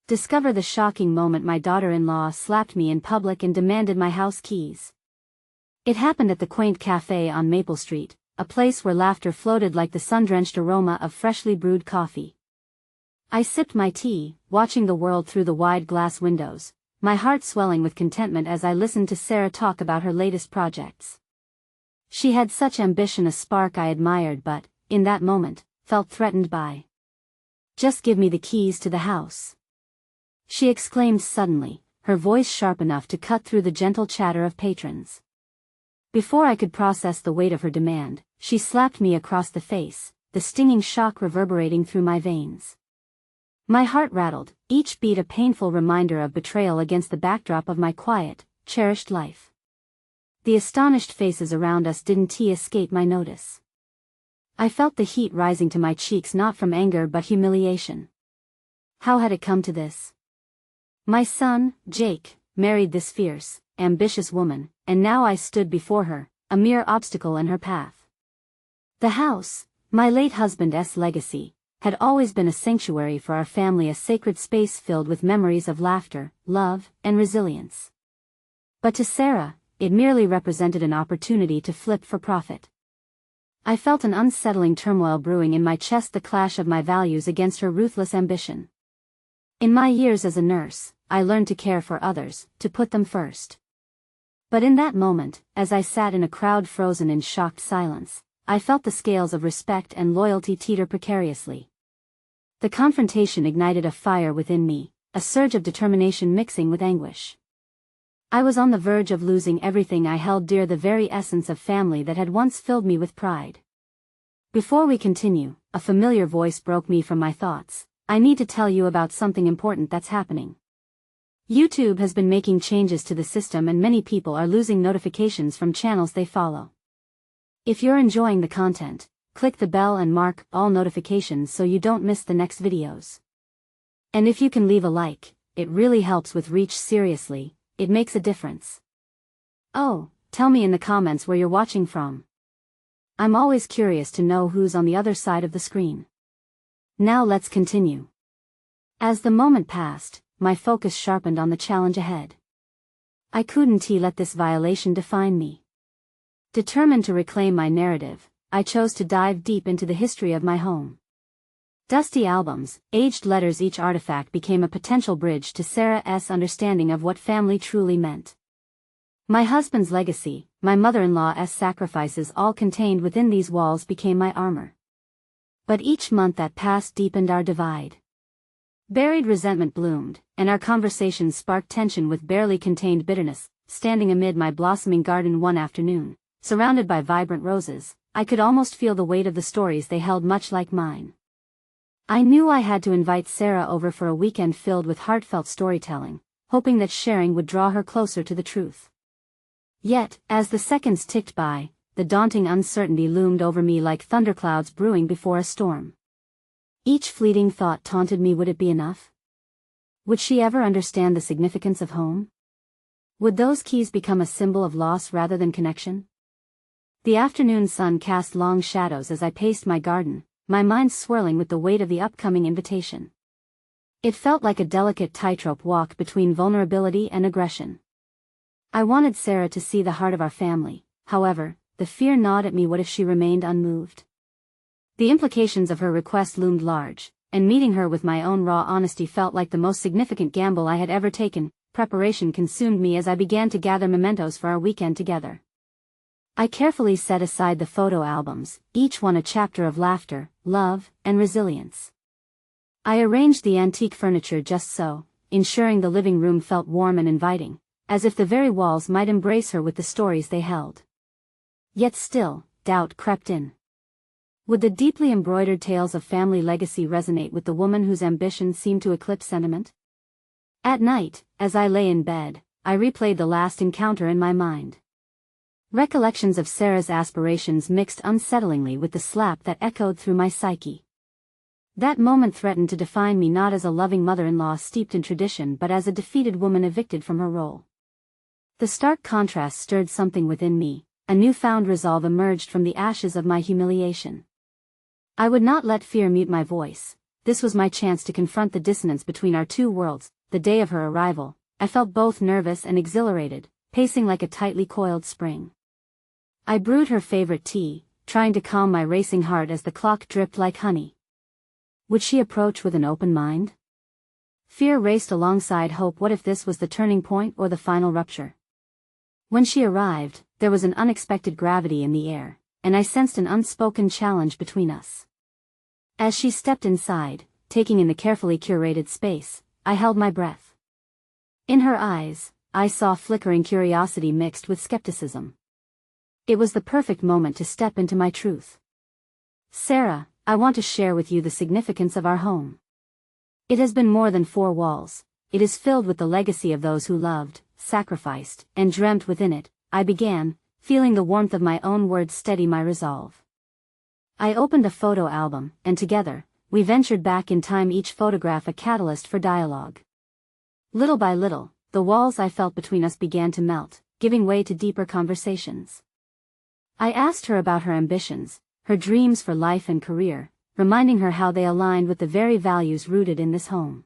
Discover the shocking moment my daughter-in-law slapped me in public and demanded my house keys. It happened at the quaint cafe on Maple Street, a place where laughter floated like the sun-drenched aroma of freshly brewed coffee. I sipped my tea, watching the world through the wide glass windows, my heart swelling with contentment as I listened to Sarah talk about her latest projects. She had such ambition, a spark I admired but, in that moment, felt threatened by. "Just give me the keys to the house," she exclaimed suddenly, her voice sharp enough to cut through the gentle chatter of patrons. Before I could process the weight of her demand, she slapped me across the face, the stinging shock reverberating through my veins. My heart rattled, each beat a painful reminder of betrayal against the backdrop of my quiet, cherished life. The astonished faces around us didn't escape my notice. I felt the heat rising to my cheeks, not from anger but humiliation. How had it come to this? My son, Jake, married this fierce, ambitious woman, and now I stood before her, a mere obstacle in her path. The house, my late husband's legacy, had always been a sanctuary for our family, a sacred space filled with memories of laughter, love, and resilience. But to Sarah, it merely represented an opportunity to flip for profit. I felt an unsettling turmoil brewing in my chest, the clash of my values against her ruthless ambition. In my years as a nurse, I learned to care for others, to put them first. But in that moment, as I sat in a crowd frozen in shocked silence, I felt the scales of respect and loyalty teeter precariously. The confrontation ignited a fire within me, a surge of determination mixing with anguish. I was on the verge of losing everything I held dear, the very essence of family that had once filled me with pride. Before we continue, a familiar voice broke me from my thoughts. "I need to tell you about something important that's happening. YouTube has been making changes to the system and many people are losing notifications from channels they follow. If you're enjoying the content, click the bell and mark all notifications so you don't miss the next videos. And if you can leave a like, it really helps with reach. Seriously, it makes a difference. Oh, tell me in the comments where you're watching from. I'm always curious to know who's on the other side of the screen. Now let's continue." As the moment passed, my focus sharpened on the challenge ahead. I couldn't let this violation define me. Determined to reclaim my narrative, I chose to dive deep into the history of my home. Dusty albums, aged letters, each artifact became a potential bridge to Sarah's understanding of what family truly meant. My husband's legacy, my mother-in-law's sacrifices, all contained within these walls became my armor. But each month that passed deepened our divide. Buried resentment bloomed, and our conversations sparked tension with barely contained bitterness. Standing amid my blossoming garden one afternoon, surrounded by vibrant roses, I could almost feel the weight of the stories they held, much like mine. I knew I had to invite Sarah over for a weekend filled with heartfelt storytelling, hoping that sharing would draw her closer to the truth. Yet, as the seconds ticked by, the daunting uncertainty loomed over me like thunderclouds brewing before a storm. Each fleeting thought taunted me. Would it be enough? Would she ever understand the significance of home? Would those keys become a symbol of loss rather than connection? The afternoon sun cast long shadows as I paced my garden, my mind swirling with the weight of the upcoming invitation. It felt like a delicate tightrope walk between vulnerability and aggression. I wanted Sarah to see the heart of our family, however, the fear gnawed at me. What if she remained unmoved? The implications of her request loomed large, and meeting her with my own raw honesty felt like the most significant gamble I had ever taken. Preparation consumed me as I began to gather mementos for our weekend together. I carefully set aside the photo albums, each one a chapter of laughter, love, and resilience. I arranged the antique furniture just so, ensuring the living room felt warm and inviting, as if the very walls might embrace her with the stories they held. Yet still, doubt crept in. Would the deeply embroidered tales of family legacy resonate with the woman whose ambition seemed to eclipse sentiment? At night, as I lay in bed, I replayed the last encounter in my mind. Recollections of Sarah's aspirations mixed unsettlingly with the slap that echoed through my psyche. That moment threatened to define me, not as a loving mother-in-law steeped in tradition but as a defeated woman evicted from her role. The stark contrast stirred something within me. A newfound resolve emerged from the ashes of my humiliation. I would not let fear mute my voice, this was my chance to confront the dissonance between our two worlds. The day of her arrival, I felt both nervous and exhilarated, pacing like a tightly coiled spring. I brewed her favorite tea, trying to calm my racing heart as the clock dripped like honey. Would she approach with an open mind? Fear raced alongside hope. What if this was the turning point or the final rupture? When she arrived, there was an unexpected gravity in the air, and I sensed an unspoken challenge between us. As she stepped inside, taking in the carefully curated space, I held my breath. In her eyes, I saw flickering curiosity mixed with skepticism. It was the perfect moment to step into my truth. Sarah, I want to share with you the significance of our home. It has been more than four walls. It is filled with the legacy of those who loved, sacrificed, and dreamt within it. I began, feeling the warmth of my own words steady my resolve. I opened a photo album, and together, we ventured back in time, each photograph a catalyst for dialogue. Little by little, the walls I felt between us began to melt, giving way to deeper conversations. I asked her about her ambitions, her dreams for life and career, reminding her how they aligned with the very values rooted in this home.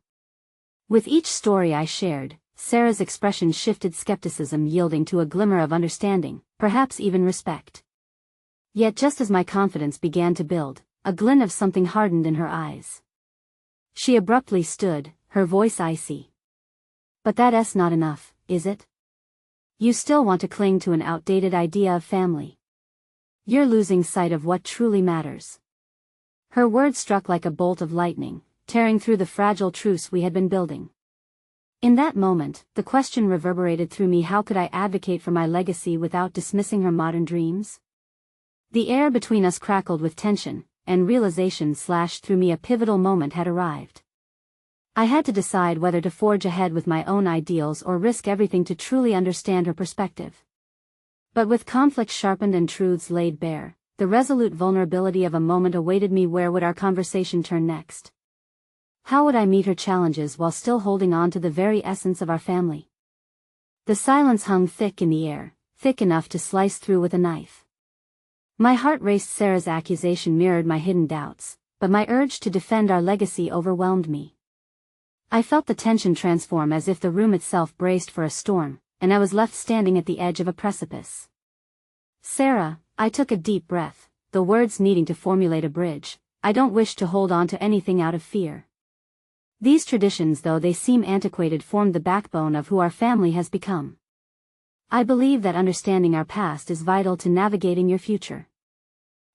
With each story I shared, Sarah's expression shifted, skepticism yielding to a glimmer of understanding, perhaps even respect. Yet just as my confidence began to build, a glint of something hardened in her eyes. She abruptly stood, her voice icy. But that's not enough, is it? You still want to cling to an outdated idea of family. You're losing sight of what truly matters. Her words struck like a bolt of lightning, tearing through the fragile truce we had been building. In that moment, the question reverberated through me: how could I advocate for my legacy without dismissing her modern dreams? The air between us crackled with tension, and realization slashed through me. A pivotal moment had arrived. I had to decide whether to forge ahead with my own ideals or risk everything to truly understand her perspective. But with conflict sharpened and truths laid bare, the resolute vulnerability of a moment awaited me. Where would our conversation turn next? How would I meet her challenges while still holding on to the very essence of our family? The silence hung thick in the air, thick enough to slice through with a knife. My heart raced. Sarah's accusation mirrored my hidden doubts, but my urge to defend our legacy overwhelmed me. I felt the tension transform, as if the room itself braced for a storm, and I was left standing at the edge of a precipice. Sarah, I took a deep breath, the words needing to formulate a bridge. I don't wish to hold on to anything out of fear. These traditions, though they seem antiquated, form the backbone of who our family has become. I believe that understanding our past is vital to navigating your future.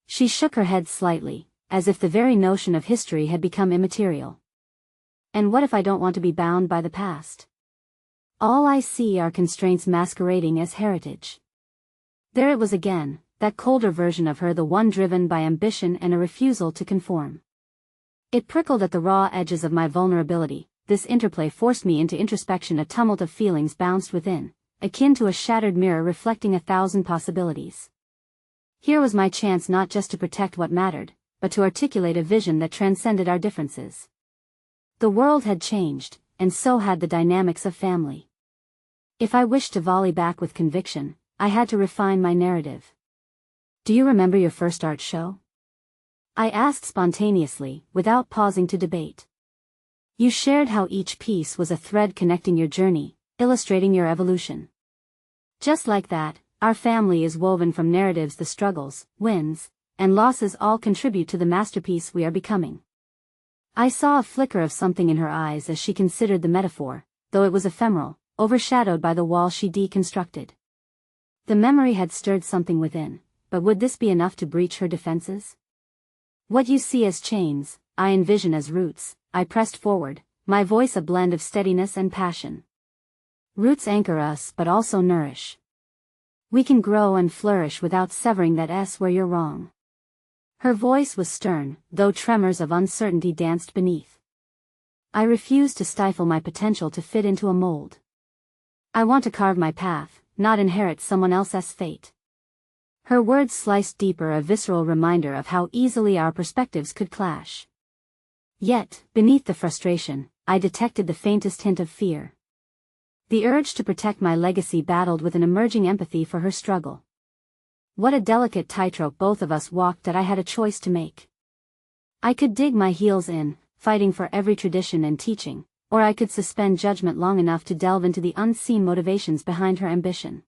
She shook her head slightly, as if the very notion of history had become immaterial. And what if I don't want to be bound by the past? All I see are constraints masquerading as heritage. There it was again, that colder version of her, the one driven by ambition and a refusal to conform. It prickled at the raw edges of my vulnerability. This interplay forced me into introspection. A tumult of feelings bounced within, akin to a shattered mirror reflecting 1,000 possibilities. Here was my chance not just to protect what mattered, but to articulate a vision that transcended our differences. The world had changed, and so had the dynamics of family. If I wished to volley back with conviction, I had to refine my narrative. Do you remember your first art show? I asked spontaneously, without pausing to debate. You shared how each piece was a thread connecting your journey, illustrating your evolution. Just like that, our family is woven from narratives. The struggles, wins, and losses all contribute to the masterpiece we are becoming. I saw a flicker of something in her eyes as she considered the metaphor, though it was ephemeral, overshadowed by the wall she deconstructed. The memory had stirred something within, but would this be enough to breach her defenses? What you see as chains, I envision as roots. I pressed forward, my voice a blend of steadiness and passion. Roots anchor us but also nourish. We can grow and flourish without severing that S where you're wrong. Her voice was stern, though tremors of uncertainty danced beneath. I refused to stifle my potential to fit into a mold. I want to carve my path, not inherit someone else's fate. Her words sliced deeper, a visceral reminder of how easily our perspectives could clash. Yet, beneath the frustration, I detected the faintest hint of fear. The urge to protect my legacy battled with an emerging empathy for her struggle. What a delicate tightrope both of us walked, that I had a choice to make. I could dig my heels in, fighting for every tradition and teaching, or I could suspend judgment long enough to delve into the unseen motivations behind her ambition.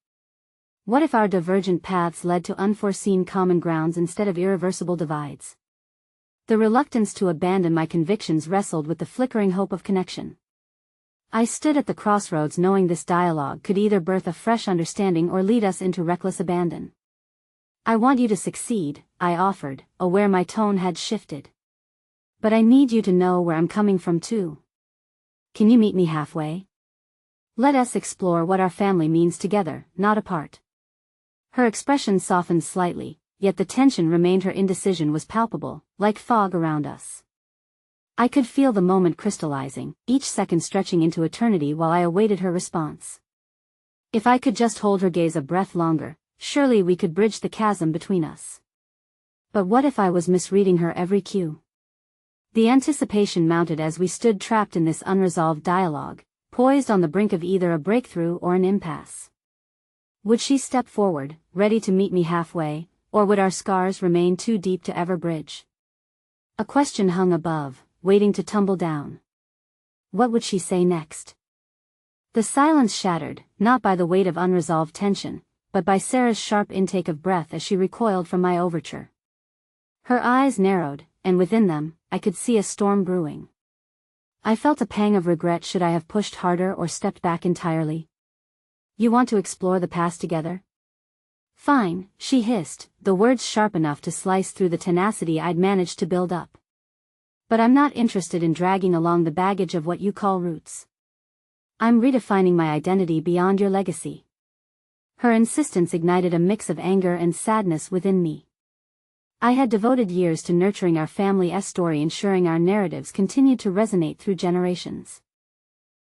What if our divergent paths led to unforeseen common grounds instead of irreversible divides? The reluctance to abandon my convictions wrestled with the flickering hope of connection. I stood at the crossroads knowing this dialogue could either birth a fresh understanding or lead us into reckless abandon. "I want you to succeed," I offered, aware my tone had shifted. "But I need you to know where I'm coming from too. Can you meet me halfway? Let us explore what our family means together, not apart." Her expression softened slightly, yet the tension remained. Her indecision was palpable, like fog around us. I could feel the moment crystallizing, each second stretching into eternity while I awaited her response. If I could just hold her gaze a breath longer, surely we could bridge the chasm between us. But what if I was misreading her every cue? The anticipation mounted as we stood trapped in this unresolved dialogue, poised on the brink of either a breakthrough or an impasse. Would she step forward, ready to meet me halfway, or would our scars remain too deep to ever bridge? A question hung above, waiting to tumble down. What would she say next? The silence shattered, not by the weight of unresolved tension, but by Sarah's sharp intake of breath as she recoiled from my overture. Her eyes narrowed, and within them, I could see a storm brewing. I felt a pang of regret. Should I have pushed harder or stepped back entirely? "You want to explore the past together?" "Fine," she hissed, the words sharp enough to slice through the tenacity I'd managed to build up. "But I'm not interested in dragging along the baggage of what you call roots. I'm redefining my identity beyond your legacy." Her insistence ignited a mix of anger and sadness within me. I had devoted years to nurturing our family's story, ensuring our narratives continued to resonate through generations.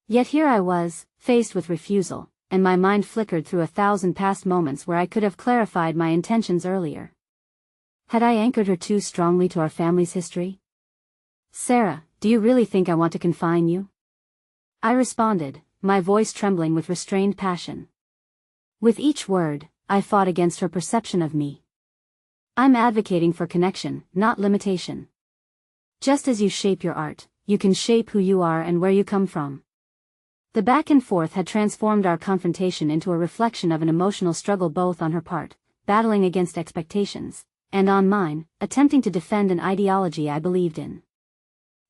Yet here I was, faced with refusal, and my mind flickered through 1,000 past moments where I could have clarified my intentions earlier. Had I anchored her too strongly to our family's history? "Sarah, do you really think I want to confine you?" I responded, my voice trembling with restrained passion. With each word, I fought against her perception of me. "I'm advocating for connection, not limitation. Just as you shape your art, you can shape who you are and where you come from." The back and forth had transformed our confrontation into a reflection of an emotional struggle, both on her part, battling against expectations, and on mine, attempting to defend an ideology I believed in.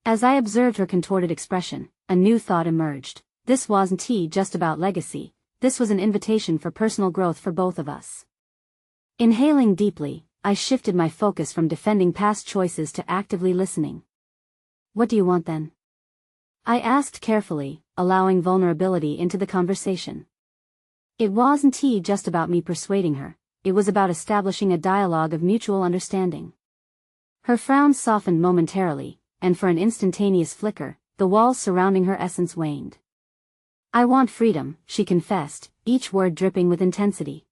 As I observed her contorted expression, a new thought emerged. This wasn't just about legacy, this was an invitation for personal growth for both of us. Inhaling deeply, I shifted my focus from defending past choices to actively listening. "What do you want then?" I asked carefully, allowing vulnerability into the conversation. It wasn't just about me persuading her, it was about establishing a dialogue of mutual understanding. Her frown softened momentarily, and for an instantaneous flicker, the walls surrounding her essence waned. "I want freedom," she confessed, each word dripping with intensity.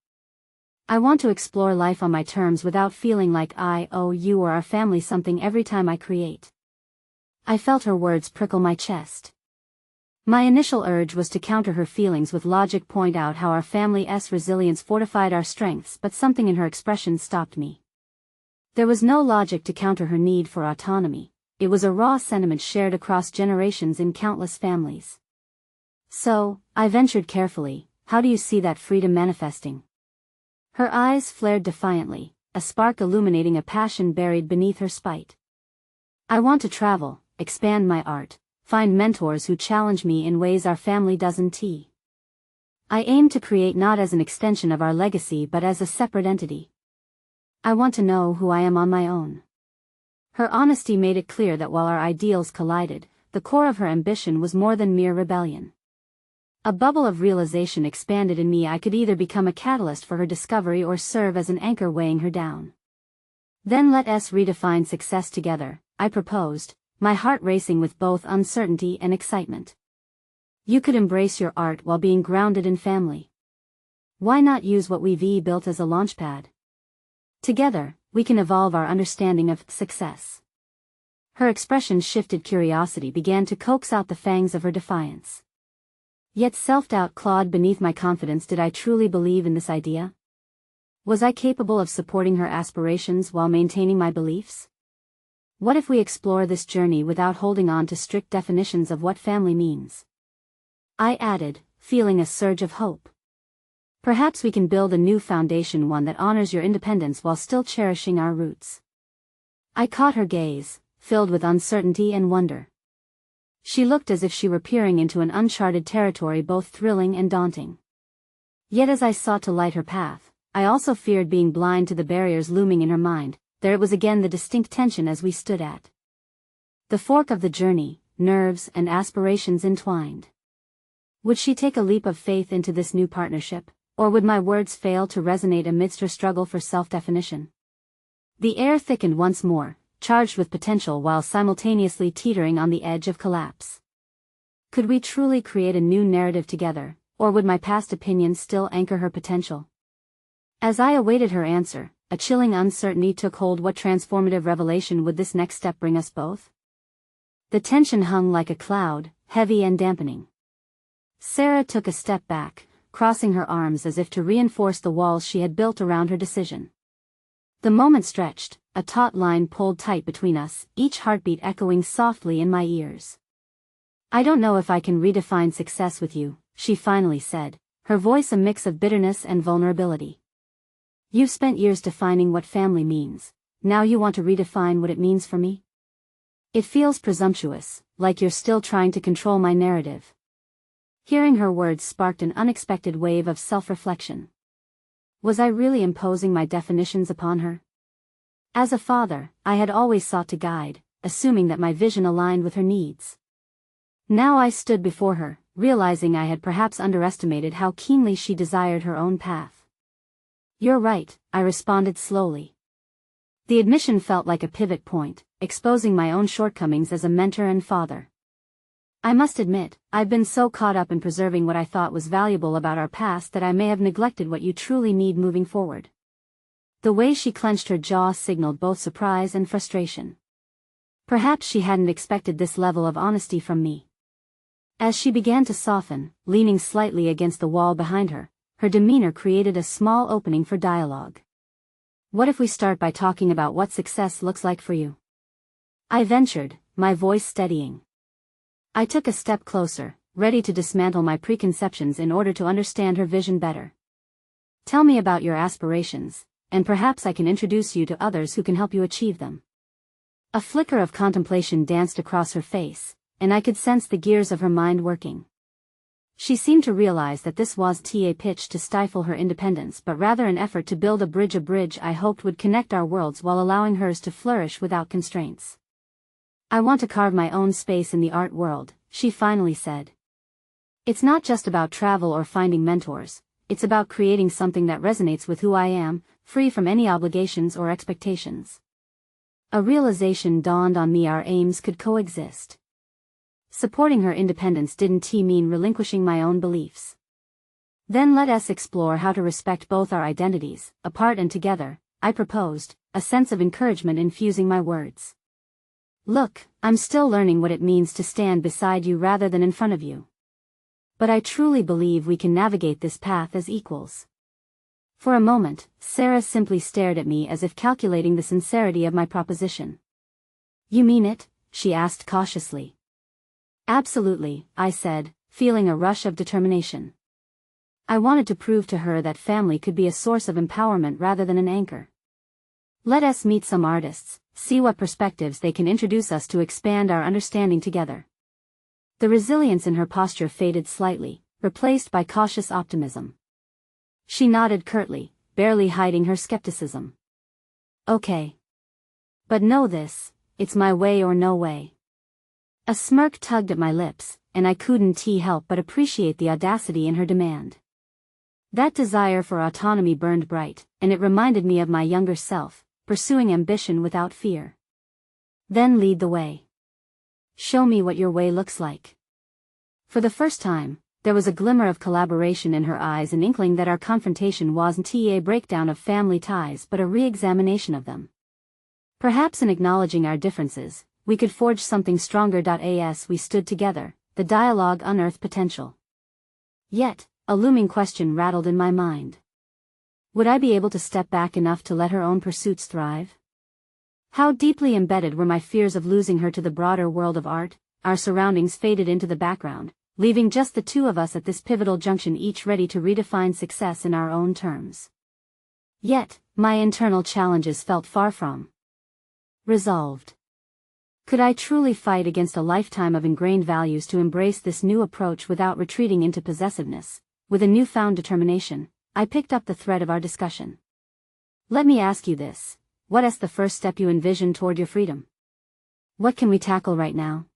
"I want to explore life on my terms without feeling like I owe you or our family something every time I create." I felt her words prickle my chest. My initial urge was to counter her feelings with logic, point out how our family's resilience fortified our strengths, but something in her expression stopped me. There was no logic to counter her need for autonomy. It was a raw sentiment shared across generations in countless families. "So," I ventured carefully, "how do you see that freedom manifesting?" Her eyes flared defiantly, a spark illuminating a passion buried beneath her spite. "I want to travel, expand my art, find mentors who challenge me in ways our family doesn't. I aim to create not as an extension of our legacy but as a separate entity. I want to know who I am on my own." Her honesty made it clear that while our ideals collided, the core of her ambition was more than mere rebellion. A bubble of realization expanded in me. I could either become a catalyst for her discovery or serve as an anchor weighing her down. "Then let us redefine success together," I proposed, my heart racing with both uncertainty and excitement. "You could embrace your art while being grounded in family. Why not use what we've built as a launchpad? Together, we can evolve our understanding of success." Her expression shifted. Curiosity began to coax out the fangs of her defiance. Yet self-doubt clawed beneath my confidence. Did I truly believe in this idea? Was I capable of supporting her aspirations while maintaining my beliefs? What if we explore this journey without holding on to strict definitions of what family means? I added, feeling a surge of hope. Perhaps we can build a new foundation, one that honors your independence while still cherishing our roots. I caught her gaze, filled with uncertainty and wonder. She looked as if she were peering into an uncharted territory, both thrilling and daunting. Yet as I sought to light her path, I also feared being blind to the barriers looming in her mind. There it was again, the distinct tension as we stood at the fork of the journey, nerves and aspirations entwined. Would she take a leap of faith into this new partnership, or would my words fail to resonate amidst her struggle for self-definition? The air thickened once more, charged with potential while simultaneously teetering on the edge of collapse. Could we truly create a new narrative together, or would my past opinions still anchor her potential? As I awaited her answer, a chilling uncertainty took hold. What transformative revelation would this next step bring us both? The tension hung like a cloud, heavy and dampening. Sarah took a step back, crossing her arms as if to reinforce the walls she had built around her decision. The moment stretched, a taut line pulled tight between us, each heartbeat echoing softly in my ears. I don't know if I can redefine success with you, she finally said, her voice a mix of bitterness and vulnerability. You've spent years defining what family means, now you want to redefine what it means for me? It feels presumptuous, like you're still trying to control my narrative. Hearing her words sparked an unexpected wave of self-reflection. Was I really imposing my definitions upon her? As a father, I had always sought to guide, assuming that my vision aligned with her needs. Now I stood before her, realizing I had perhaps underestimated how keenly she desired her own path. You're right, I responded slowly. The admission felt like a pivot point, exposing my own shortcomings as a mentor and father. I must admit, I've been so caught up in preserving what I thought was valuable about our past that I may have neglected what you truly need moving forward. The way she clenched her jaw signaled both surprise and frustration. Perhaps she hadn't expected this level of honesty from me. As she began to soften, leaning slightly against the wall behind her, her demeanor created a small opening for dialogue. What if we start by talking about what success looks like for you? I ventured, my voice steadying. I took a step closer, ready to dismantle my preconceptions in order to understand her vision better. Tell me about your aspirations, and perhaps I can introduce you to others who can help you achieve them. A flicker of contemplation danced across her face, and I could sense the gears of her mind working. She seemed to realize that this wasn't a pitch to stifle her independence, but rather an effort to build a bridge I hoped would connect our worlds while allowing hers to flourish without constraints. I want to carve my own space in the art world, she finally said. It's not just about travel or finding mentors, it's about creating something that resonates with who I am, free from any obligations or expectations. A realization dawned on me: our aims could coexist. Supporting her independence didn't mean relinquishing my own beliefs. Then let us explore how to respect both our identities, apart and together, I proposed, a sense of encouragement infusing my words. Look, I'm still learning what it means to stand beside you rather than in front of you. But I truly believe we can navigate this path as equals. For a moment, Sarah simply stared at me as if calculating the sincerity of my proposition. You mean it? She asked cautiously. Absolutely, I said, feeling a rush of determination. I wanted to prove to her that family could be a source of empowerment rather than an anchor. Let us meet some artists, see what perspectives they can introduce us to expand our understanding together. The resilience in her posture faded slightly, replaced by cautious optimism. She nodded curtly, barely hiding her skepticism. Okay. But know this, it's my way or no way. A smirk tugged at my lips, and I couldn't help but appreciate the audacity in her demand. That desire for autonomy burned bright, and it reminded me of my younger self, pursuing ambition without fear. Then lead the way. Show me what your way looks like. For the first time, there was a glimmer of collaboration in her eyes, an inkling that our confrontation wasn't a breakdown of family ties but a re-examination of them. Perhaps in acknowledging our differences, we could forge something stronger. As we stood together, the dialogue unearthed potential. Yet, a looming question rattled in my mind. Would I be able to step back enough to let her own pursuits thrive? How deeply embedded were my fears of losing her to the broader world of art? Our surroundings faded into the background, leaving just the two of us at this pivotal junction, each ready to redefine success in our own terms. Yet, my internal challenges felt far from resolved. Could I truly fight against a lifetime of ingrained values to embrace this new approach without retreating into possessiveness? With a newfound determination, I picked up the thread of our discussion. Let me ask you this. What is the first step you envision toward your freedom? What can we tackle right now?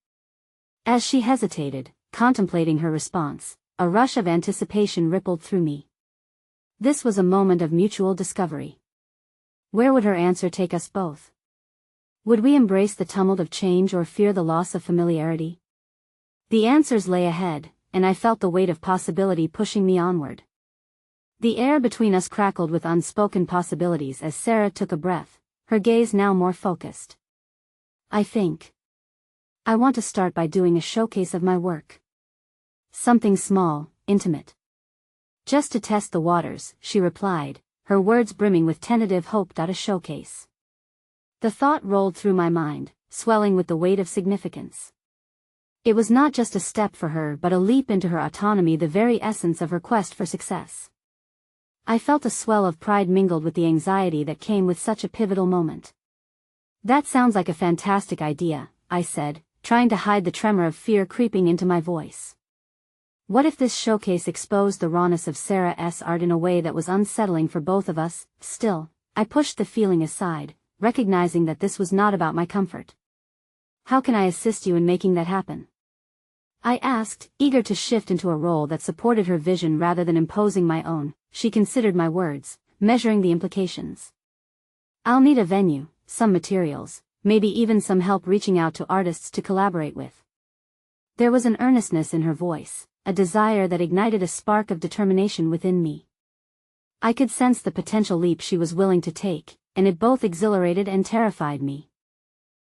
As she hesitated, contemplating her response, a rush of anticipation rippled through me. This was a moment of mutual discovery. Where would her answer take us both? Would we embrace the tumult of change or fear the loss of familiarity? The answers lay ahead, and I felt the weight of possibility pushing me onward. The air between us crackled with unspoken possibilities as Sarah took a breath, her gaze now more focused. I think I want to start by doing a showcase of my work. Something small, intimate. Just to test the waters, she replied, her words brimming with tentative hope. A showcase. The thought rolled through my mind, swelling with the weight of significance. It was not just a step for her but a leap into her autonomy, the very essence of her quest for success. I felt a swell of pride mingled with the anxiety that came with such a pivotal moment. That sounds like a fantastic idea, I said, trying to hide the tremor of fear creeping into my voice. What if this showcase exposed the rawness of Sarah's art in a way that was unsettling for both of us? Still, I pushed the feeling aside, recognizing that this was not about my comfort. How can I assist you in making that happen? I asked, eager to shift into a role that supported her vision rather than imposing my own. She considered my words, measuring the implications. I'll need a venue, some materials, maybe even some help reaching out to artists to collaborate with. There was an earnestness in her voice, a desire that ignited a spark of determination within me. I could sense the potential leap she was willing to take, and it both exhilarated and terrified me.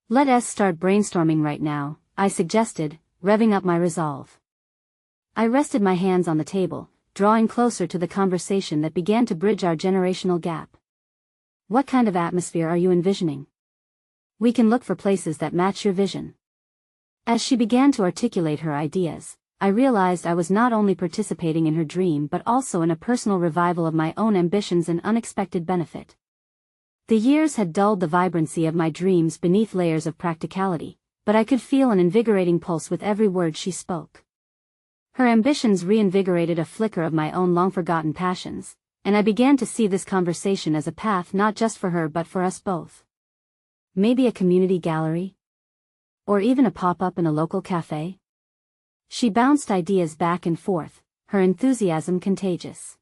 Let us start brainstorming right now, I suggested, revving up my resolve. I rested my hands on the table, drawing closer to the conversation that began to bridge our generational gap. What kind of atmosphere are you envisioning? We can look for places that match your vision. As she began to articulate her ideas, I realized I was not only participating in her dream but also in a personal revival of my own ambitions and unexpected benefit. The years had dulled the vibrancy of my dreams beneath layers of practicality, but I could feel an invigorating pulse with every word she spoke. Her ambitions reinvigorated a flicker of my own long-forgotten passions, and I began to see this conversation as a path not just for her but for us both. Maybe a community gallery? Or even a pop-up in a local cafe? She bounced ideas back and forth, her enthusiasm contagious.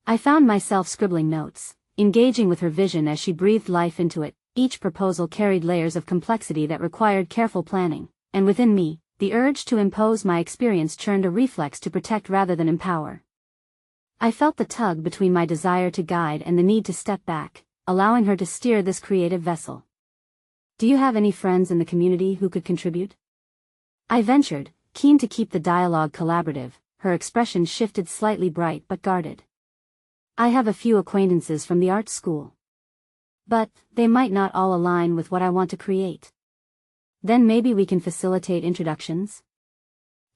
I found myself scribbling notes, engaging with her vision as she breathed life into it. Each proposal carried layers of complexity that required careful planning, and within me, the urge to impose my experience churned, a reflex to protect rather than empower. I felt the tug between my desire to guide and the need to step back, allowing her to steer this creative vessel. Do you have any friends in the community who could contribute? I ventured, keen to keep the dialogue collaborative. Her expression shifted, slightly bright but guarded. I have a few acquaintances from the art school. But they might not all align with what I want to create. Then maybe we can facilitate introductions?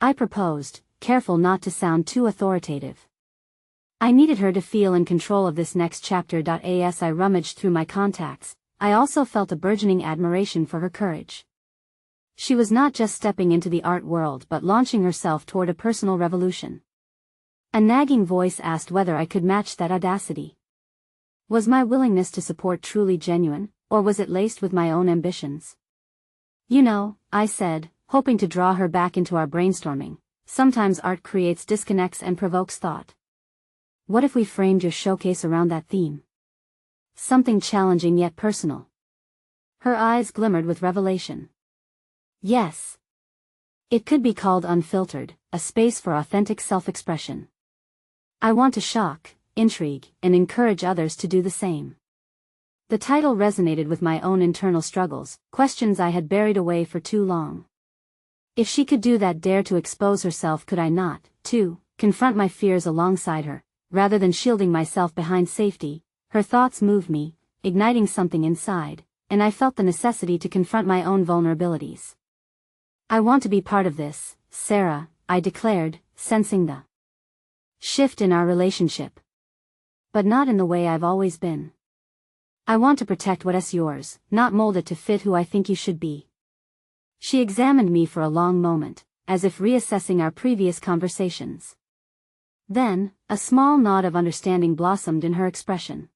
I proposed, careful not to sound too authoritative. I needed her to feel in control of this next chapter. As I rummaged through my contacts, I also felt a burgeoning admiration for her courage. She was not just stepping into the art world but launching herself toward a personal revolution. A nagging voice asked whether I could match that audacity. Was my willingness to support truly genuine, or was it laced with my own ambitions? You know, I said, hoping to draw her back into our brainstorming, sometimes art creates disconnects and provokes thought. What if we framed your showcase around that theme? Something challenging yet personal. Her eyes glimmered with revelation. Yes. It could be called Unfiltered, a space for authentic self-expression. I want to shock, intrigue, and encourage others to do the same. The title resonated with my own internal struggles, questions I had buried away for too long. If she could do that, dare to expose herself, could I not, too, confront my fears alongside her, rather than shielding myself behind safety? Her thoughts moved me, igniting something inside, and I felt the necessity to confront my own vulnerabilities. I want to be part of this, Sarah, I declared, sensing the shift in our relationship. But not in the way I've always been. I want to protect what's yours, not mold it to fit who I think you should be. She examined me for a long moment, as if reassessing our previous conversations. Then, a small nod of understanding blossomed in her expression.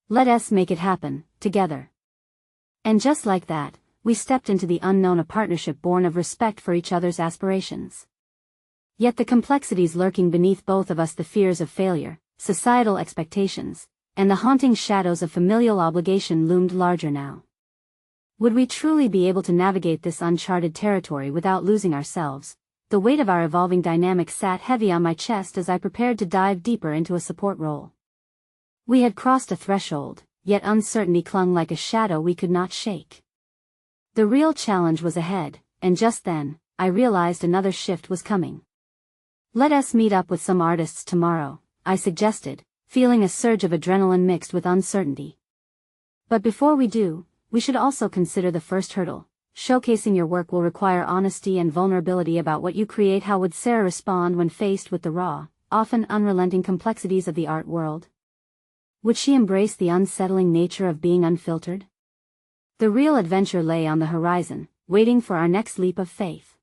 Let us make it happen, together. And just like that, we stepped into the unknown, a partnership born of respect for each other's aspirations. Yet the complexities lurking beneath both of us, the fears of failure, societal expectations, and the haunting shadows of familial obligation loomed larger now. Would we truly be able to navigate this uncharted territory without losing ourselves? The weight of our evolving dynamic sat heavy on my chest as I prepared to dive deeper into a support role. We had crossed a threshold, yet uncertainty clung like a shadow we could not shake. The real challenge was ahead, and just then, I realized another shift was coming. Let us meet up with some artists tomorrow, I suggested, feeling a surge of adrenaline mixed with uncertainty. But before we do, we should also consider the first hurdle. Showcasing your work will require honesty and vulnerability about what you create. How would Sarah respond when faced with the raw, often unrelenting complexities of the art world? Would she embrace the unsettling nature of being unfiltered? The real adventure lay on the horizon, waiting for our next leap of faith.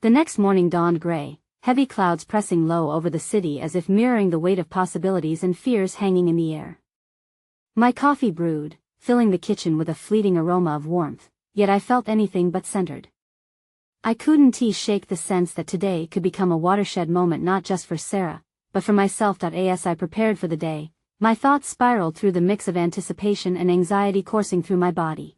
The next morning dawned gray, heavy clouds pressing low over the city as if mirroring the weight of possibilities and fears hanging in the air. My coffee brewed, filling the kitchen with a fleeting aroma of warmth, yet I felt anything but centered. I couldn't shake the sense that today could become a watershed moment, not just for Sarah, but for myself. As I prepared for the day, my thoughts spiraled through the mix of anticipation and anxiety coursing through my body.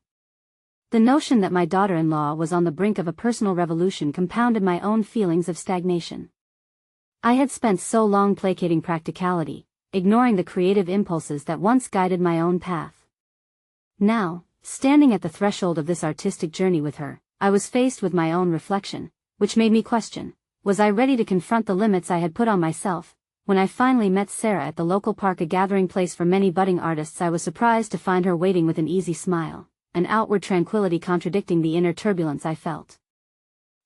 The notion that my daughter-in-law was on the brink of a personal revolution compounded my own feelings of stagnation. I had spent so long placating practicality, ignoring the creative impulses that once guided my own path. Now, standing at the threshold of this artistic journey with her, I was faced with my own reflection, which made me question, was I ready to confront the limits I had put on myself? When I finally met Sarah at the local park, a gathering place for many budding artists, I was surprised to find her waiting with an easy smile, an outward tranquility contradicting the inner turbulence I felt.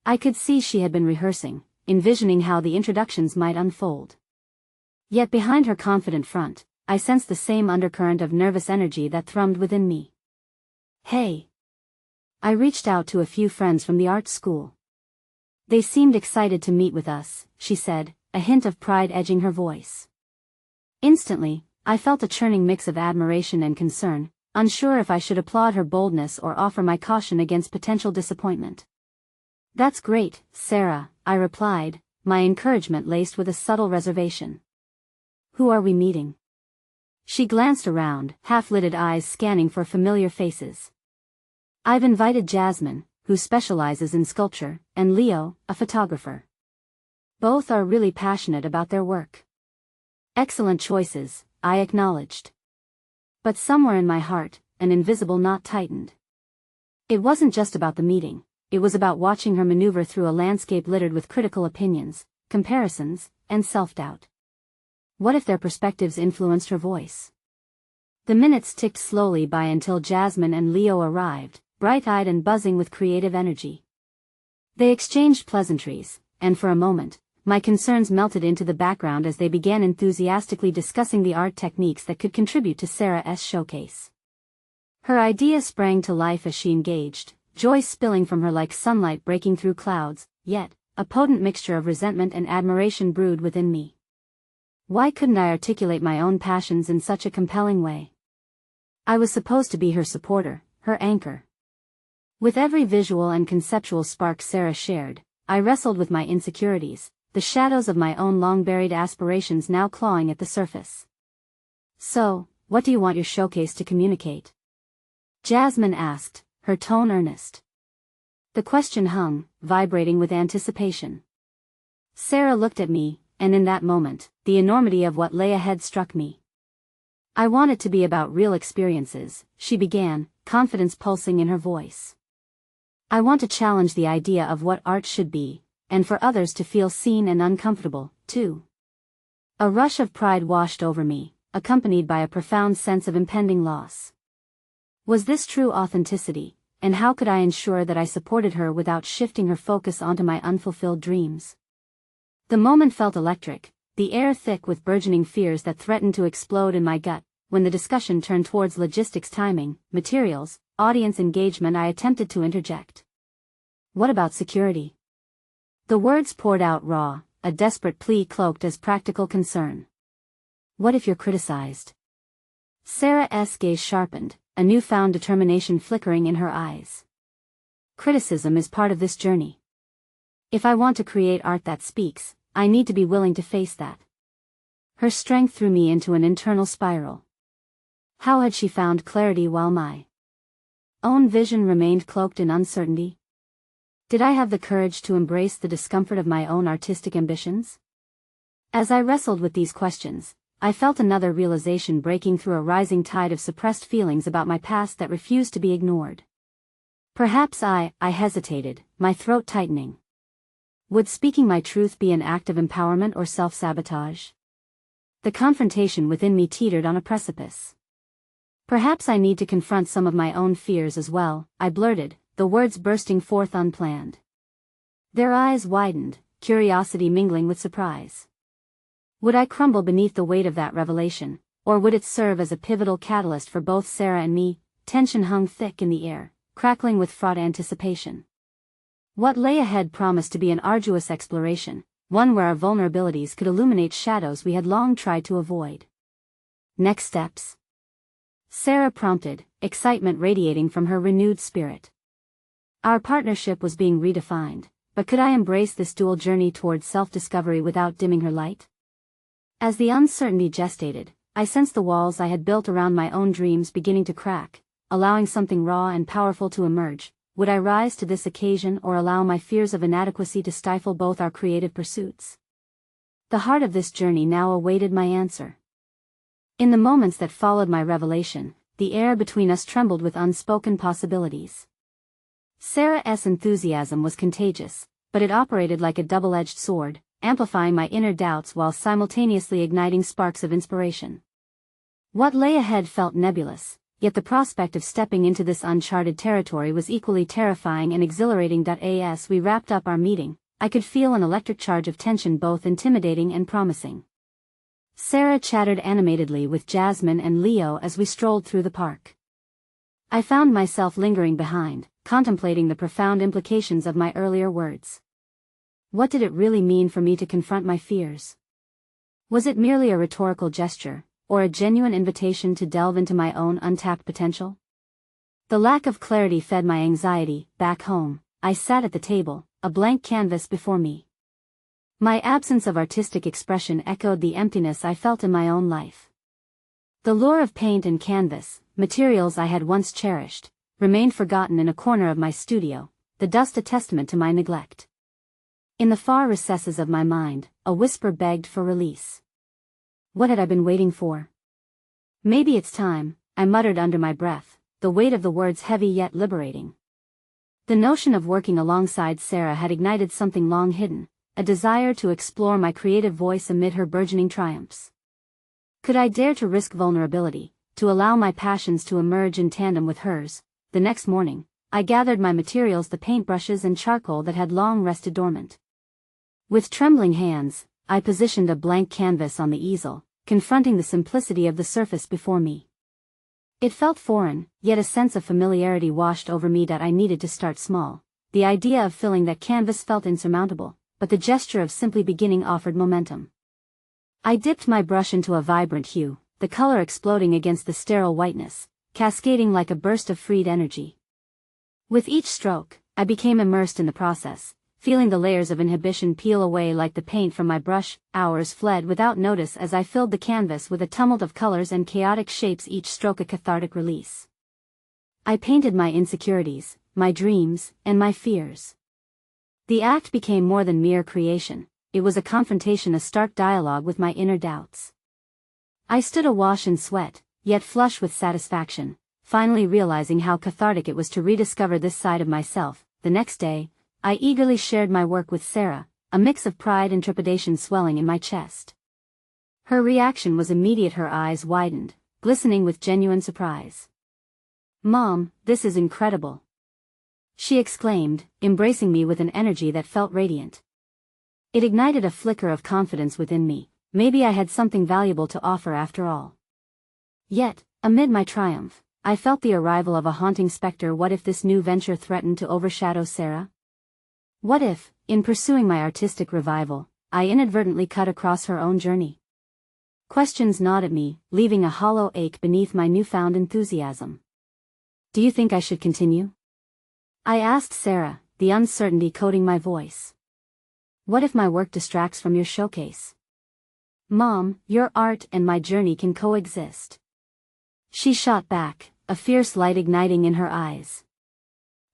I could see she had been rehearsing, envisioning how the introductions might unfold. Yet behind her confident front, I sensed the same undercurrent of nervous energy that thrummed within me. Hey! I reached out to a few friends from the art school. They seemed excited to meet with us, she said, a hint of pride edging her voice. Instantly, I felt a churning mix of admiration and concern, unsure if I should applaud her boldness or offer my caution against potential disappointment. That's great, Sarah, I replied, my encouragement laced with a subtle reservation. Who are we meeting? She glanced around, half-lidded eyes scanning for familiar faces. I've invited Jasmine, who specializes in sculpture, and Leo, a photographer. Both are really passionate about their work. Excellent choices, I acknowledged. But somewhere in my heart, an invisible knot tightened. It wasn't just about the meeting, it was about watching her maneuver through a landscape littered with critical opinions, comparisons, and self-doubt. What if their perspectives influenced her voice? The minutes ticked slowly by until Jasmine and Leo arrived, bright-eyed and buzzing with creative energy. They exchanged pleasantries, and for a moment, my concerns melted into the background as they began enthusiastically discussing the art techniques that could contribute to Sarah's showcase. Her idea sprang to life as she engaged, joy spilling from her like sunlight breaking through clouds, yet, a potent mixture of resentment and admiration brewed within me. Why couldn't I articulate my own passions in such a compelling way? I was supposed to be her supporter, her anchor. With every visual and conceptual spark Sarah shared, I wrestled with my insecurities, the shadows of my own long-buried aspirations now clawing at the surface. So, what do you want your showcase to communicate? Jasmine asked, her tone earnest. The question hung, vibrating with anticipation. Sarah looked at me, and in that moment, the enormity of what lay ahead struck me. I want it to be about real experiences, she began, confidence pulsing in her voice. I want to challenge the idea of what art should be, and for others to feel seen and uncomfortable, too. A rush of pride washed over me, accompanied by a profound sense of impending loss. Was this true authenticity, and how could I ensure that I supported her without shifting her focus onto my unfulfilled dreams? The moment felt electric, the air thick with burgeoning fears that threatened to explode in my gut. When the discussion turned towards logistics, timing, materials, audience engagement, I attempted to interject. What about security? The words poured out raw, a desperate plea cloaked as practical concern. What if you're criticized? Sarah's gaze sharpened, a newfound determination flickering in her eyes. Criticism is part of this journey. If I want to create art that speaks, I need to be willing to face that. Her strength threw me into an internal spiral. How had she found clarity while my own vision remained cloaked in uncertainty? Did I have the courage to embrace the discomfort of my own artistic ambitions? As I wrestled with these questions, I felt another realization breaking through a rising tide of suppressed feelings about my past that refused to be ignored. Perhaps I hesitated, my throat tightening. Would speaking my truth be an act of empowerment or self-sabotage? The confrontation within me teetered on a precipice. Perhaps I need to confront some of my own fears as well, I blurted, the words bursting forth unplanned. Their eyes widened, curiosity mingling with surprise. Would I crumble beneath the weight of that revelation, or would it serve as a pivotal catalyst for both Sarah and me? Tension hung thick in the air, crackling with fraught anticipation. What lay ahead promised to be an arduous exploration, one where our vulnerabilities could illuminate shadows we had long tried to avoid. Next steps? Sarah prompted, excitement radiating from her renewed spirit. Our partnership was being redefined, but could I embrace this dual journey towards self-discovery without dimming her light? As the uncertainty gestated, I sensed the walls I had built around my own dreams beginning to crack, allowing something raw and powerful to emerge. Would I rise to this occasion or allow my fears of inadequacy to stifle both our creative pursuits? The heart of this journey now awaited my answer. In the moments that followed my revelation, the air between us trembled with unspoken possibilities. Sarah's enthusiasm was contagious, but it operated like a double-edged sword, amplifying my inner doubts while simultaneously igniting sparks of inspiration. What lay ahead felt nebulous, yet the prospect of stepping into this uncharted territory was equally terrifying and exhilarating. As we wrapped up our meeting, I could feel an electric charge of tension, both intimidating and promising. Sarah chattered animatedly with Jasmine and Leo as we strolled through the park. I found myself lingering behind, contemplating the profound implications of my earlier words. What did it really mean for me to confront my fears? Was it merely a rhetorical gesture, or a genuine invitation to delve into my own untapped potential? The lack of clarity fed my anxiety. Back home, I sat at the table, a blank canvas before me. My absence of artistic expression echoed the emptiness I felt in my own life. The lure of paint and canvas, materials I had once cherished, remained forgotten in a corner of my studio, the dust a testament to my neglect. In the far recesses of my mind, a whisper begged for release. What had I been waiting for? Maybe it's time, I muttered under my breath, the weight of the words heavy yet liberating. The notion of working alongside Sarah had ignited something long hidden, a desire to explore my creative voice amid her burgeoning triumphs. Could I dare to risk vulnerability, to allow my passions to emerge in tandem with hers? The next morning, I gathered my materials, the paintbrushes and charcoal that had long rested dormant. With trembling hands, I positioned a blank canvas on the easel, confronting the simplicity of the surface before me. It felt foreign, yet a sense of familiarity washed over me. I needed to start small. The idea of filling that canvas felt insurmountable, but the gesture of simply beginning offered momentum. I dipped my brush into a vibrant hue, the color exploding against the sterile whiteness, cascading like a burst of freed energy. With each stroke, I became immersed in the process, feeling the layers of inhibition peel away like the paint from my brush. Hours fled without notice as I filled the canvas with a tumult of colors and chaotic shapes, each stroke a cathartic release. I painted my insecurities, my dreams, and my fears. The act became more than mere creation, it was a confrontation, a stark dialogue with my inner doubts. I stood awash in sweat, yet flush with satisfaction, finally realizing how cathartic it was to rediscover this side of myself. The next day, I eagerly shared my work with Sarah, a mix of pride and trepidation swelling in my chest. Her reaction was immediate, her eyes widened, glistening with genuine surprise. "Mom, this is incredible," she exclaimed, embracing me with an energy that felt radiant. It ignited a flicker of confidence within me. Maybe I had something valuable to offer after all. Yet, amid my triumph, I felt the arrival of a haunting specter. What if this new venture threatened to overshadow Sarah? What if, in pursuing my artistic revival, I inadvertently cut across her own journey? Questions gnawed at me, leaving a hollow ache beneath my newfound enthusiasm. "Do you think I should continue?" I asked Sarah, the uncertainty coating my voice. "What if my work distracts from your showcase?" "Mom, your art and my journey can coexist," she shot back, a fierce light igniting in her eyes.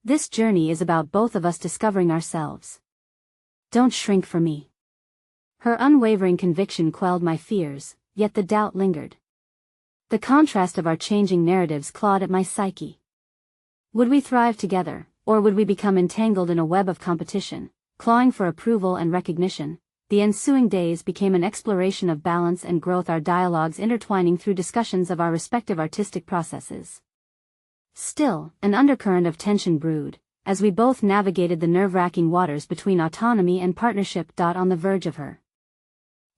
"This journey is about both of us discovering ourselves. Don't shrink from me." Her unwavering conviction quelled my fears, yet the doubt lingered. The contrast of our changing narratives clawed at my psyche. Would we thrive together, or would we become entangled in a web of competition, clawing for approval and recognition? The ensuing days became an exploration of balance and growth, our dialogues intertwining through discussions of our respective artistic processes. Still, an undercurrent of tension brewed, as we both navigated the nerve-wracking waters between autonomy and partnership. On the verge of her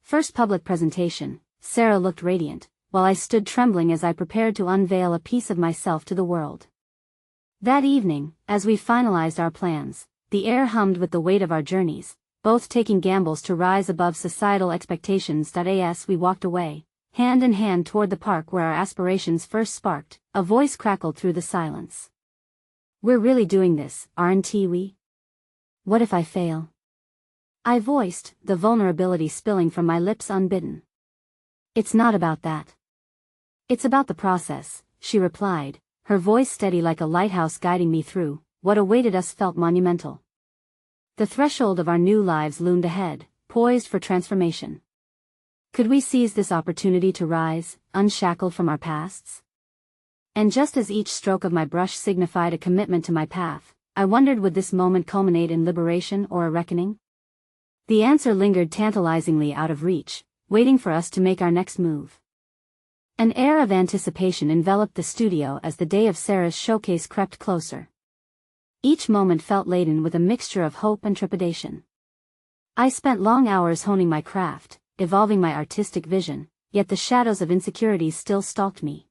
first public presentation, Sarah looked radiant, while I stood trembling as I prepared to unveil a piece of myself to the world. That evening, as we finalized our plans, the air hummed with the weight of our journeys, both taking gambles to rise above societal expectations. As we walked away, hand in hand toward the park where our aspirations first sparked, a voice crackled through the silence. "We're really doing this, aren't we? What if I fail?" I voiced, the vulnerability spilling from my lips unbidden. "It's not about that. It's about the process," she replied, her voice steady like a lighthouse guiding me through what awaited us felt monumental. The threshold of our new lives loomed ahead, poised for transformation. Could we seize this opportunity to rise, unshackled from our pasts? And just as each stroke of my brush signified a commitment to my path, I wondered, would this moment culminate in liberation or a reckoning? The answer lingered tantalizingly out of reach, waiting for us to make our next move. An air of anticipation enveloped the studio as the day of Sarah's showcase crept closer. Each moment felt laden with a mixture of hope and trepidation. I spent long hours honing my craft, evolving my artistic vision, yet the shadows of insecurities still stalked me.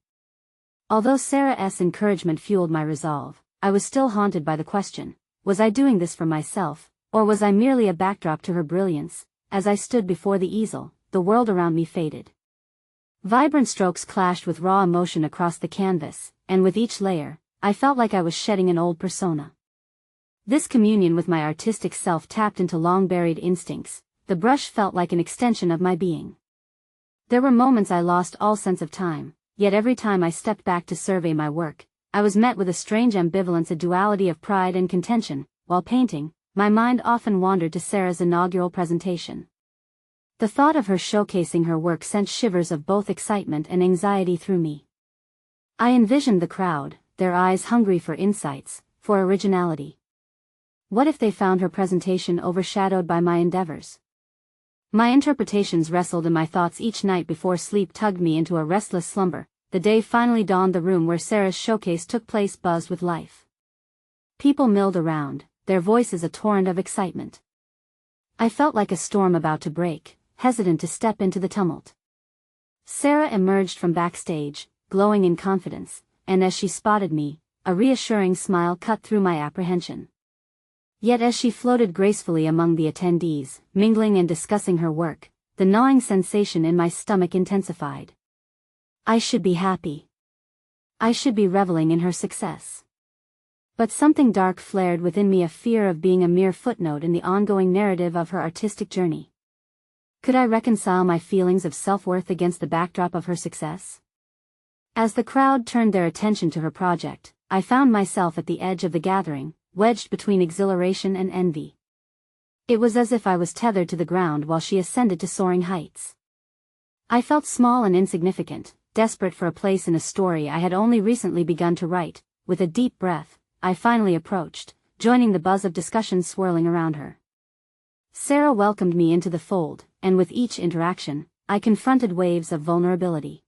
Although Sarah's encouragement fueled my resolve, I was still haunted by the question, was I doing this for myself, or was I merely a backdrop to her brilliance? As I stood before the easel, the world around me faded. Vibrant strokes clashed with raw emotion across the canvas, and with each layer, I felt like I was shedding an old persona. This communion with my artistic self tapped into long-buried instincts. The brush felt like an extension of my being. There were moments I lost all sense of time, yet every time I stepped back to survey my work, I was met with a strange ambivalence, a duality of pride and contention. While painting, my mind often wandered to Sarah's inaugural presentation. The thought of her showcasing her work sent shivers of both excitement and anxiety through me. I envisioned the crowd, their eyes hungry for insights, for originality. What if they found her presentation overshadowed by my endeavors? My interpretations wrestled in my thoughts each night before sleep tugged me into a restless slumber. The day finally dawned. The room where Sarah's showcase took place buzzed with life. People milled around, their voices a torrent of excitement. I felt like a storm about to break, hesitant to step into the tumult. Sarah emerged from backstage, glowing in confidence, and as she spotted me, a reassuring smile cut through my apprehension. Yet as she floated gracefully among the attendees, mingling and discussing her work, the gnawing sensation in my stomach intensified. I should be happy. I should be reveling in her success. But something dark flared within me, a fear of being a mere footnote in the ongoing narrative of her artistic journey. Could I reconcile my feelings of self-worth against the backdrop of her success? As the crowd turned their attention to her project, I found myself at the edge of the gathering, wedged between exhilaration and envy. It was as if I was tethered to the ground while she ascended to soaring heights. I felt small and insignificant, desperate for a place in a story I had only recently begun to write. With a deep breath, I finally approached, joining the buzz of discussion swirling around her. Sarah welcomed me into the fold, and with each interaction, I confronted waves of vulnerability.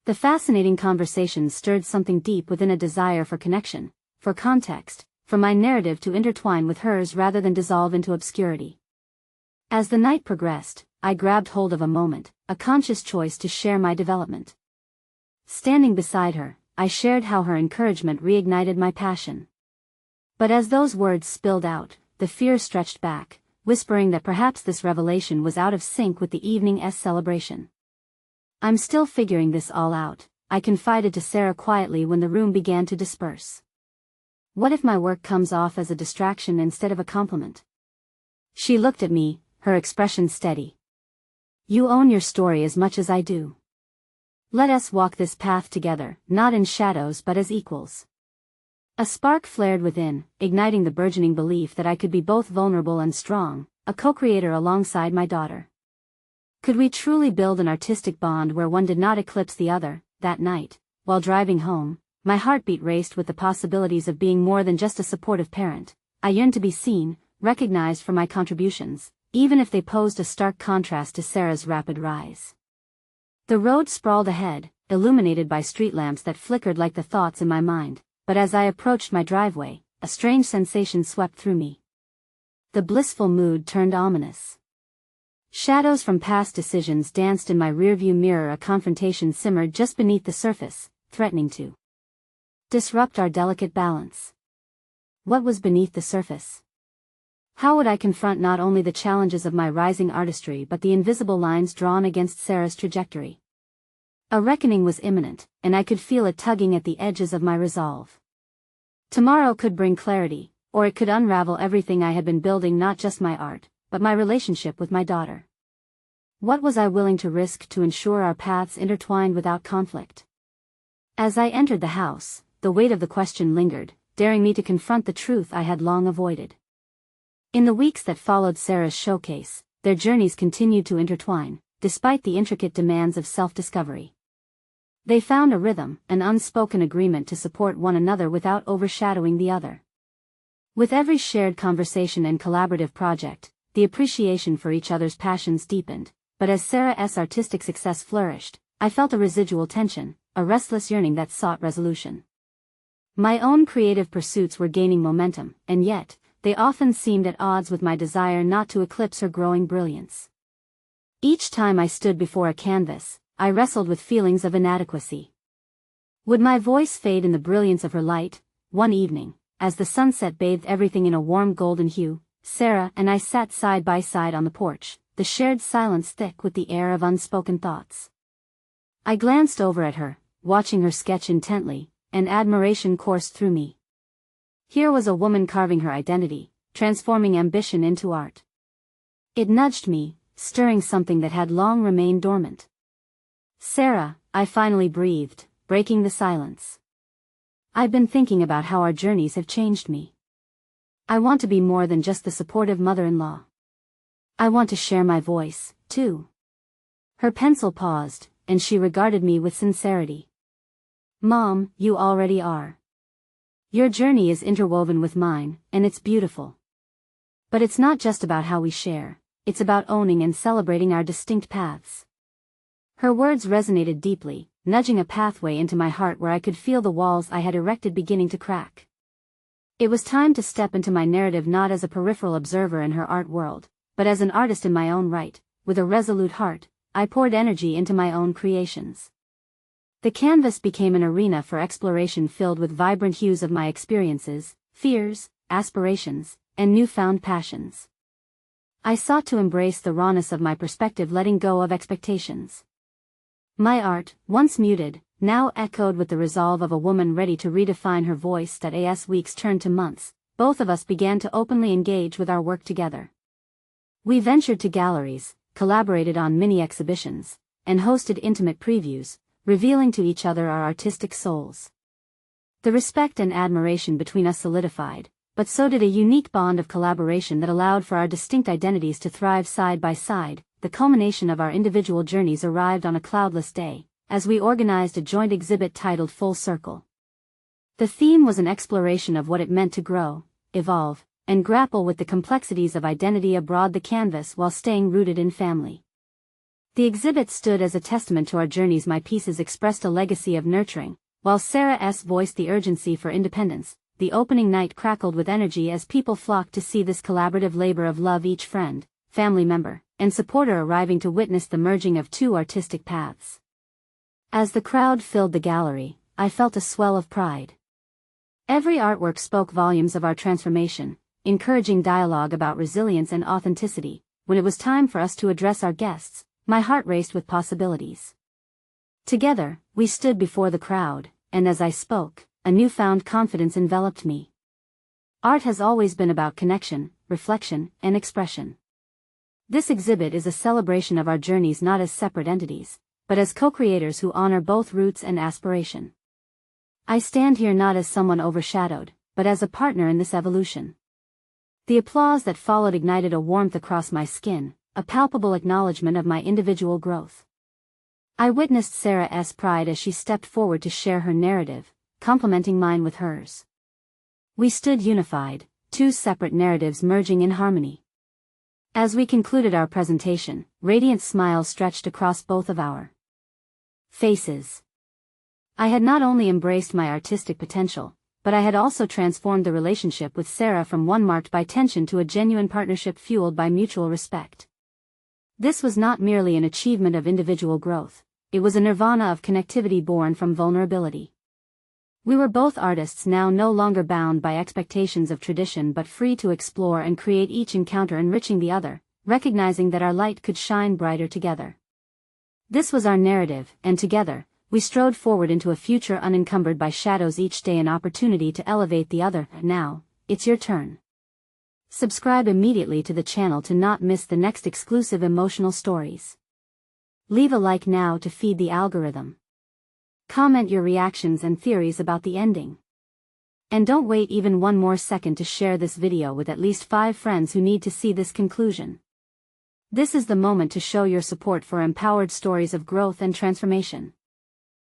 The fascinating conversation stirred something deep within, a desire for connection, for context, for my narrative to intertwine with hers rather than dissolve into obscurity. As the night progressed, I grabbed hold of a moment, a conscious choice to share my development. Standing beside her, I shared how her encouragement reignited my passion. But as those words spilled out, the fear stretched back, whispering that perhaps this revelation was out of sync with the evening's celebration. "I'm still figuring this all out," I confided to Sarah quietly when the room began to disperse. "What if my work comes off as a distraction instead of a compliment?" She looked at me, her expression steady. "You own your story as much as I do. Let us walk this path together, not in shadows but as equals." A spark flared within, igniting the burgeoning belief that I could be both vulnerable and strong, a co-creator alongside my daughter. Could we truly build an artistic bond where one did not eclipse the other? That night, while driving home, my heartbeat raced with the possibilities of being more than just a supportive parent. I yearned to be seen, recognized for my contributions, even if they posed a stark contrast to Sarah's rapid rise. The road sprawled ahead, illuminated by street lamps that flickered like the thoughts in my mind, but as I approached my driveway, a strange sensation swept through me. The blissful mood turned ominous. Shadows from past decisions danced in my rearview mirror. A confrontation simmered just beneath the surface, threatening to disrupt our delicate balance. What was beneath the surface? How would I confront not only the challenges of my rising artistry but the invisible lines drawn against Sarah's trajectory? A reckoning was imminent, and I could feel it tugging at the edges of my resolve. Tomorrow could bring clarity, or it could unravel everything I had been building, not just my art, but my relationship with my daughter. What was I willing to risk to ensure our paths intertwined without conflict? As I entered the house, the weight of the question lingered, daring me to confront the truth I had long avoided. In the weeks that followed Sarah's showcase, their journeys continued to intertwine, despite the intricate demands of self-discovery. They found a rhythm, an unspoken agreement to support one another without overshadowing the other. With every shared conversation and collaborative project, the appreciation for each other's passions deepened, but as Sarah's artistic success flourished, I felt a residual tension, a restless yearning that sought resolution. My own creative pursuits were gaining momentum, and yet, they often seemed at odds with my desire not to eclipse her growing brilliance. Each time I stood before a canvas, I wrestled with feelings of inadequacy. Would my voice fade in the brilliance of her light? One evening, as the sunset bathed everything in a warm golden hue, Sarah and I sat side by side on the porch, the shared silence thick with the air of unspoken thoughts. I glanced over at her, watching her sketch intently, and admiration coursed through me. Here was a woman carving her identity, transforming ambition into art. It nudged me, stirring something that had long remained dormant. "Sarah," I finally breathed, breaking the silence. "I've been thinking about how our journeys have changed me. I want to be more than just the supportive mother-in-law. I want to share my voice, too." Her pencil paused, and she regarded me with sincerity. "Mom, you already are. Your journey is interwoven with mine, and it's beautiful. But it's not just about how we share, it's about owning and celebrating our distinct paths." Her words resonated deeply, nudging a pathway into my heart where I could feel the walls I had erected beginning to crack. It was time to step into my narrative, not as a peripheral observer in her art world, but as an artist in my own right. With a resolute heart, I poured energy into my own creations. The canvas became an arena for exploration filled with vibrant hues of my experiences, fears, aspirations, and newfound passions. I sought to embrace the rawness of my perspective, letting go of expectations. My art, once muted, now echoed with the resolve of a woman ready to redefine her voice. As weeks turned to months, both of us began to openly engage with our work together. We ventured to galleries, collaborated on mini exhibitions, and hosted intimate previews, revealing to each other our artistic souls. The respect and admiration between us solidified, but so did a unique bond of collaboration that allowed for our distinct identities to thrive side by side. The culmination of our individual journeys arrived on a cloudless day, as we organized a joint exhibit titled Full Circle. The theme was an exploration of what it meant to grow, evolve, and grapple with the complexities of identity abroad the canvas while staying rooted in family. The exhibit stood as a testament to our journeys. My pieces expressed a legacy of nurturing, while Sarah's voiced the urgency for independence. The opening night crackled with energy as people flocked to see this collaborative labor of love, each friend, family member, and supporter arriving to witness the merging of two artistic paths. As the crowd filled the gallery, I felt a swell of pride. Every artwork spoke volumes of our transformation, encouraging dialogue about resilience and authenticity. When it was time for us to address our guests, my heart raced with possibilities. Together, we stood before the crowd, and as I spoke, a newfound confidence enveloped me. Art has always been about connection, reflection, and expression. This exhibit is a celebration of our journeys not as separate entities, but as co-creators who honor both roots and aspiration. I stand here not as someone overshadowed, but as a partner in this evolution. The applause that followed ignited a warmth across my skin, a palpable acknowledgement of my individual growth. I witnessed Sarah's pride as she stepped forward to share her narrative, complementing mine with hers. We stood unified, two separate narratives merging in harmony. As we concluded our presentation, radiant smiles stretched across both of our faces. I had not only embraced my artistic potential, but I had also transformed the relationship with Sarah from one marked by tension to a genuine partnership fueled by mutual respect. This was not merely an achievement of individual growth, it was a nirvana of connectivity born from vulnerability. We were both artists now, no longer bound by expectations of tradition but free to explore and create, each encounter enriching the other, recognizing that our light could shine brighter together. This was our narrative, and together, we strode forward into a future unencumbered by shadows, each day an opportunity to elevate the other. Now, it's your turn. Subscribe immediately to the channel to not miss the next exclusive emotional stories. Leave a like now to feed the algorithm. Comment your reactions and theories about the ending. And don't wait even one more second to share this video with at least 5 friends who need to see this conclusion. This is the moment to show your support for empowered stories of growth and transformation.